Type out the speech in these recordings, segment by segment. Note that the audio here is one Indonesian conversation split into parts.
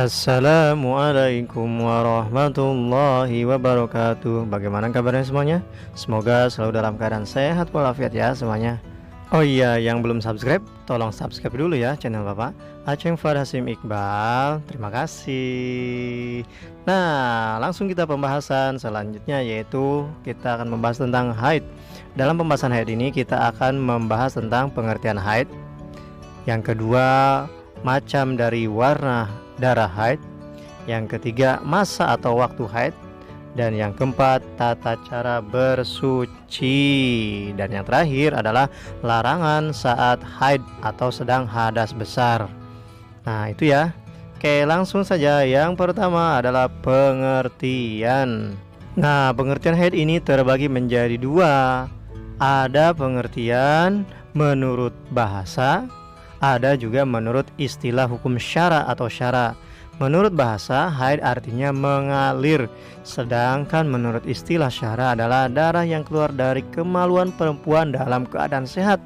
Assalamualaikum warahmatullahi wabarakatuh. Bagaimana kabarnya semuanya? Semoga selalu dalam keadaan sehat walafiat ya semuanya. Oh iya, yang belum subscribe, tolong subscribe dulu ya channel Bapak Aceng Farhasim Iqbal. Terima kasih. Nah, langsung kita pembahasan selanjutnya, yaitu kita akan membahas tentang haid. Dalam pembahasan haid ini kita akan membahas tentang pengertian haid. Yang kedua, macam dari warna darah haid. Yang ketiga, masa atau waktu haid. Dan yang keempat, tata cara bersuci. Dan yang terakhir adalah larangan saat haid atau sedang hadas besar. Nah itu ya. Oke, langsung saja. Yang pertama adalah pengertian. Nah, pengertian haid ini terbagi menjadi dua. Ada pengertian menurut bahasa, ada juga menurut istilah hukum syara atau syara. Menurut bahasa, haid artinya mengalir, sedangkan menurut istilah syara adalah darah yang keluar dari kemaluan perempuan dalam keadaan sehat,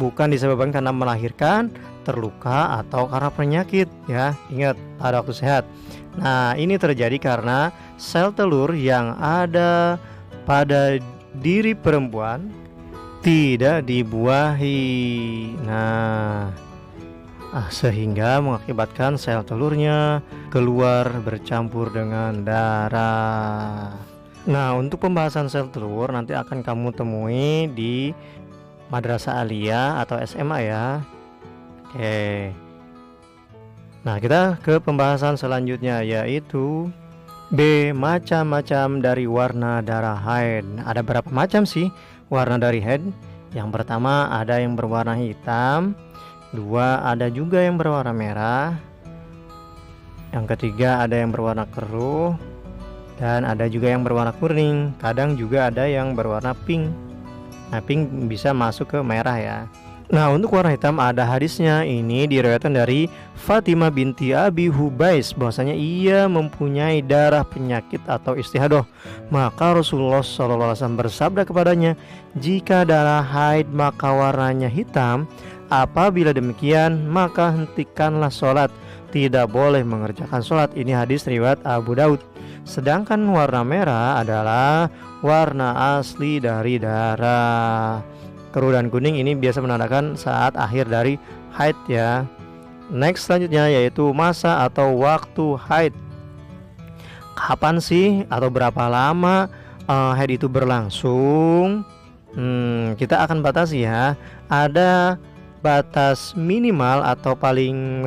bukan disebabkan karena melahirkan, terluka, atau karena penyakit ya. Ingat, pada waktu sehat. Nah, ini terjadi karena sel telur yang ada pada diri perempuan tidak dibuahi. Sehingga mengakibatkan sel telurnya keluar bercampur dengan darah. Nah, untuk pembahasan sel telur nanti akan kamu temui di Madrasah Aliyah atau SMA ya. Oke. Nah, kita ke pembahasan selanjutnya, yaitu B. Macam-macam dari warna darah haid. Ada berapa macam sih warna dari haid? Yang pertama ada yang berwarna hitam. Dua, ada juga yang berwarna merah. Yang ketiga ada yang berwarna keruh. Dan ada juga yang berwarna kuning. Kadang juga ada yang berwarna pink. Nah, pink bisa masuk ke merah ya. Nah, untuk warna hitam ada hadisnya. Ini diriwayatkan dari Fatimah binti Abi Hubais, bahwasanya ia mempunyai darah penyakit atau istihadah. Maka Rasulullah SAW bersabda kepadanya, jika darah haid maka warnanya hitam. Apabila demikian, maka hentikanlah sholat. Tidak boleh mengerjakan sholat. Ini hadis riwayat Abu Daud. Sedangkan warna merah adalah warna asli dari darah. Keruh dan kuning ini biasa menandakan saat akhir dari haid ya. Next selanjutnya yaitu masa atau waktu haid. Kapan sih atau berapa lama haid itu berlangsung? Kita akan batasi ya. Ada batas minimal atau paling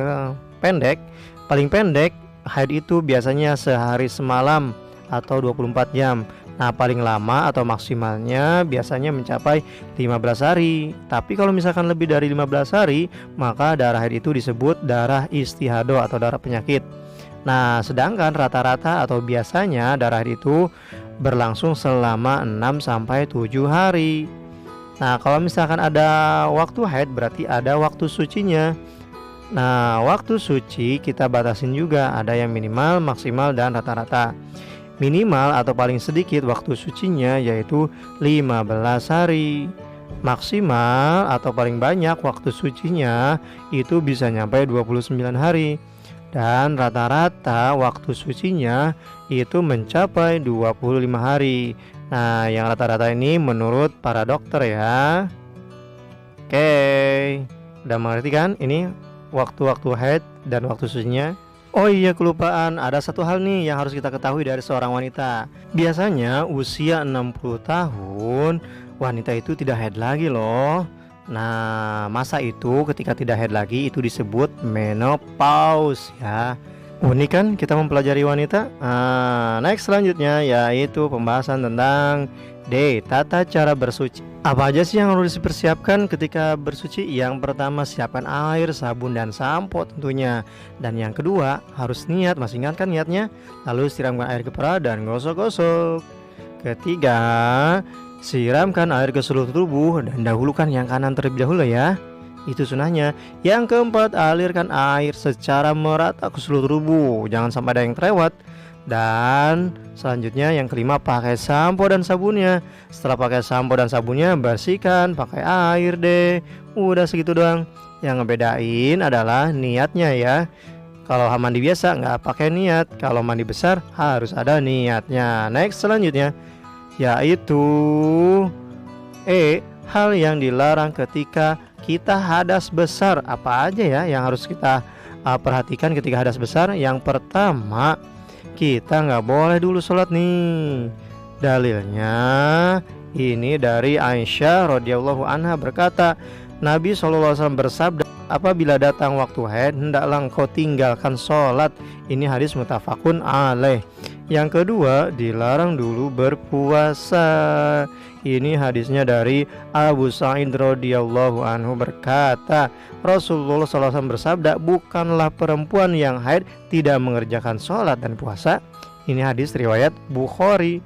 pendek. Paling pendek haid itu biasanya sehari semalam atau 24 jam. Nah, paling lama atau maksimalnya biasanya mencapai 15 hari. Tapi kalau misalkan lebih dari 15 hari, maka darah haid itu disebut darah istihadah atau darah penyakit. Nah, sedangkan rata-rata atau biasanya darah haid itu berlangsung selama 6 sampai 7 hari. Nah, kalau misalkan ada waktu haid berarti ada waktu sucinya. Nah, waktu suci kita batasin juga, ada yang minimal, maksimal, dan rata-rata. Minimal atau paling sedikit waktu sucinya yaitu 15 hari. Maksimal atau paling banyak waktu sucinya itu bisa nyampe 29 hari. Dan rata-rata waktu sucinya itu mencapai 25 hari. Nah, yang rata-rata ini menurut para dokter ya. Oke, udah mengerti kan ini waktu-waktu haid dan waktu sucinya? Oh iya, kelupaan, ada satu hal nih yang harus kita ketahui dari seorang wanita. Biasanya usia 60 tahun wanita itu tidak haid lagi loh. Nah, masa itu ketika tidak haid lagi itu disebut menopause ya. Unik kan kita mempelajari wanita. Next selanjutnya yaitu pembahasan tentang D. Tata cara bersuci. Apa aja sih yang harus dipersiapkan ketika bersuci? Yang pertama, siapkan air, sabun, dan sampo tentunya. Dan yang kedua, harus niat. Masih ingat kan niatnya? Lalu siramkan air ke kepala dan gosok-gosok. Ketiga, siramkan air ke seluruh tubuh dan dahulukan yang kanan terlebih dahulu ya. Itu sunahnya. Yang keempat, alirkan air secara merata ke seluruh tubuh, jangan sampai ada yang terlewat. Dan selanjutnya yang kelima, pakai sampo dan sabunnya. Setelah pakai sampo dan sabunnya, bersihkan pakai air deh. Udah segitu doang. Yang ngebedain adalah niatnya ya. Kalau mandi biasa nggak pakai niat, kalau mandi besar harus ada niatnya. Next selanjutnya yaitu hal yang dilarang ketika kita hadas besar. Apa aja ya yang harus kita perhatikan ketika hadas besar? Yang pertama, kita nggak boleh dulu sholat nih. Dalilnya ini dari Aisyah radhiyallahu anha berkata, Nabi SAW bersabda, apabila datang waktu haid hendaklah engkau tinggalkan sholat. Ini hadis muttafaqun alaih. Yang kedua, dilarang dulu berpuasa. Ini hadisnya dari Abu Sa'id radhiyallahu anhu berkata, Rasulullah SAW bersabda, bukanlah perempuan yang haid tidak mengerjakan sholat dan puasa. Ini hadis riwayat Bukhari.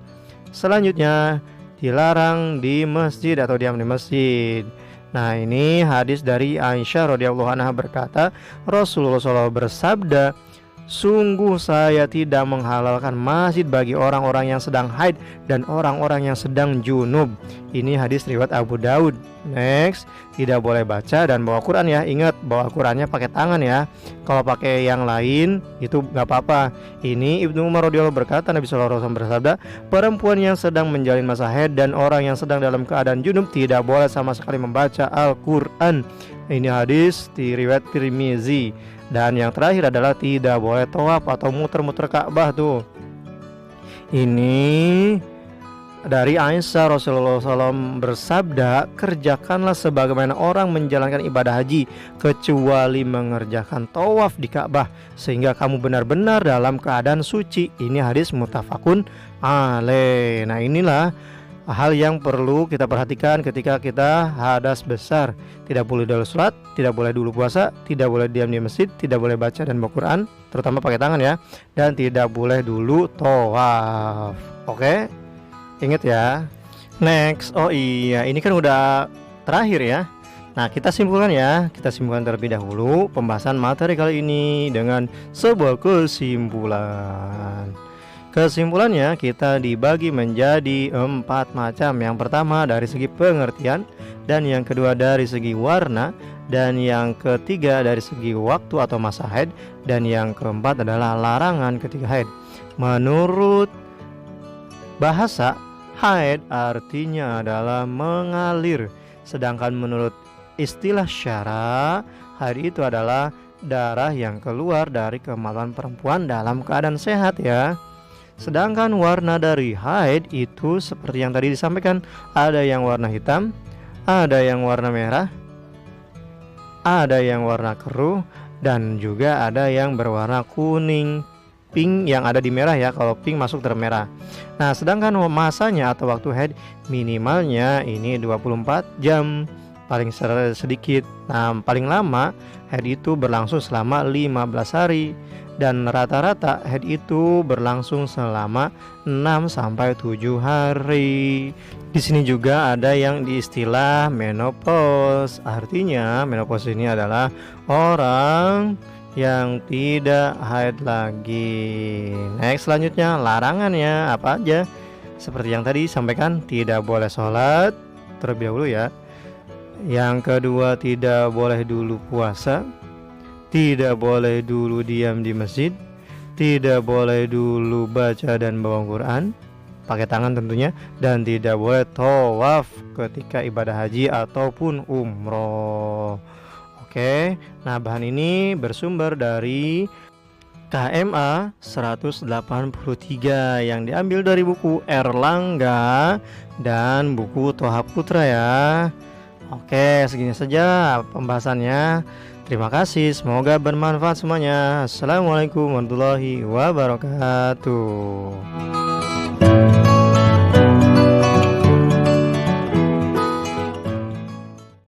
Selanjutnya, dilarang di masjid atau diam di masjid. Nah, ini hadis dari Aisyah radhiyallahu anha berkata, Rasulullah SAW bersabda, sungguh saya tidak menghalalkan masjid bagi orang-orang yang sedang haid dan orang-orang yang sedang junub. Ini hadis riwayat Abu Daud. Next, tidak boleh baca dan bawa Quran ya. Ingat, bawa Qurannya pakai tangan ya. Kalau pakai yang lain itu nggak apa-apa. Ini Ibnu Umar radhiyallahu berkata, Nabi SAW bersabda, perempuan yang sedang menjalin masa haid dan orang yang sedang dalam keadaan junub tidak boleh sama sekali membaca Al-Quran. Ini hadis di riwayat Tirmizi. Dan yang terakhir adalah tidak boleh tawaf atau muter-muter Ka'bah tuh. Ini dari Aisyah, Rasulullah SAW bersabda, kerjakanlah sebagaimana orang menjalankan ibadah haji, kecuali mengerjakan tawaf di Ka'bah, sehingga kamu benar-benar dalam keadaan suci. Ini hadis muttafaqun alaih. Nah, inilah hal yang perlu kita perhatikan ketika kita hadas besar. Tidak boleh dulu sholat, tidak boleh dulu puasa, tidak boleh diam di masjid, tidak boleh baca dan baca Quran, terutama pakai tangan ya, dan tidak boleh dulu tawaf. Oke, ingat ya. Next, oh iya, ini kan udah terakhir ya. Nah, kita simpulkan ya. Kita simpulkan terlebih dahulu pembahasan materi kali ini dengan sebuah kesimpulan. Kesimpulannya, kita dibagi menjadi 4 macam. Yang pertama dari segi pengertian, dan yang kedua dari segi warna, dan yang ketiga dari segi waktu atau masa haid, dan yang keempat adalah larangan ketika haid. Menurut bahasa, haid artinya adalah mengalir, sedangkan menurut istilah syara, haid itu adalah darah yang keluar dari kemaluan perempuan dalam keadaan sehat ya. Sedangkan warna dari haid itu seperti yang tadi disampaikan, ada yang warna hitam, ada yang warna merah, ada yang warna keruh, dan juga ada yang berwarna kuning, pink yang ada di merah ya. Kalau pink masuk termerah. Nah, sedangkan masanya atau waktu haid minimalnya ini 24 jam, paling sedikit. Nah, paling lama haid itu berlangsung selama 15 hari. Dan rata-rata haid itu berlangsung selama 6-7 hari. Di sini juga ada yang diistilah menopause. Artinya menopause ini adalah orang yang tidak haid lagi. Next, selanjutnya larangannya apa aja? Seperti yang tadi sampaikan, tidak boleh sholat terlebih dahulu ya. Yang kedua, tidak boleh dulu puasa, tidak boleh dulu diam di masjid, tidak boleh dulu baca dan bawa Quran, pakai tangan tentunya, dan tidak boleh tawaf ketika ibadah haji ataupun umroh. Oke, nah bahan ini bersumber dari KMA 183 yang diambil dari buku Erlangga dan buku Toha Putra ya. Oke, segini saja pembahasannya. Terima kasih, semoga bermanfaat semuanya. Assalamualaikum warahmatullahi wabarakatuh.